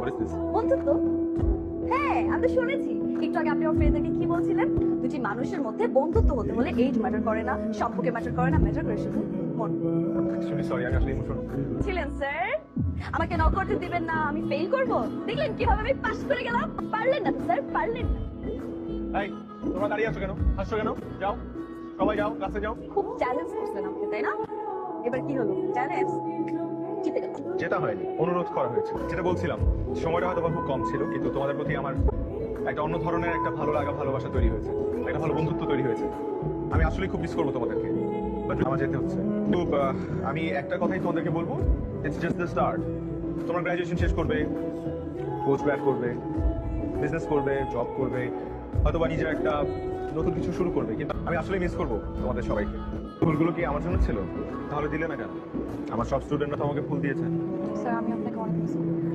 What is this? বন্ধুত্ব? হ্যাঁ, আমি তো শুনেছি। একটু আগে আপনি আমার ফ্রেন্ডদেরকে কি বলছিলেন? দুটি মানুষের মধ্যে বন্ধুত্ব হতে হলে এইজ ম্যাটার করে না, সম্পর্কে ম্যাটার করে না, ম্যাটার করে শুধু মন। Actually, sorry, আমি আসলে ইমোশন। ছিলেন স্যার? আমাকে নক করতে দিবেন না, আমি ফেল করব। দেখলেন কিভাবে আমি পাস করে গেলাম? পারলেন না তো স্যার, পারলেন না। এই, তোমরা দাঁড়িয়ে আছো কেন? হাসছো কেন? যাও, সবাই যাও, ক্লাসে যাও। খুব চ্যালেঞ্জ করছেন আপনি, তাই না? এবার কি হলো? চ্যালেঞ্জ জিতে গেলাম। যেটা হয়নি, অনুরোধ করা হয়েছে। যেটা বলছিলাম, সময়টা হয়তো বা খুব কম ছিল, কিন্তু তোমাদের প্রতি আমার একটা অন্য ধরনের একটা ভালো লাগা, ভালোবাসা তৈরি হয়েছে, একটা ভালো বন্ধুত্ব তৈরি হয়েছে। আমি আসলে খুব মিস করবো তোমাদেরকে, বাট আমার যেতে হচ্ছে। তো আমি একটা কথাই তোমাদেরকে বলবো, ইটস জাস্ট দ্য স্টার্ট। তোমরা গ্র্যাজুয়েশন শেষ করবে, পোস্ট গ্র্যাড করবে, বিজনেস করবে, জব করবে, হয়তো বা নিজের একটা নতুন কিছু শুরু করবে, কিন্তু আমি আসলে মিস করবো তোমাদের সবাইকে। ফুলগুলো কি আমার জন্য ছিল? তাহলে দিলে না কেন? আমার সব স্টুডেন্টরা তো আমাকে ফুল দিয়েছে। স্যার, আমি আপনাকে অনেক মিস করি।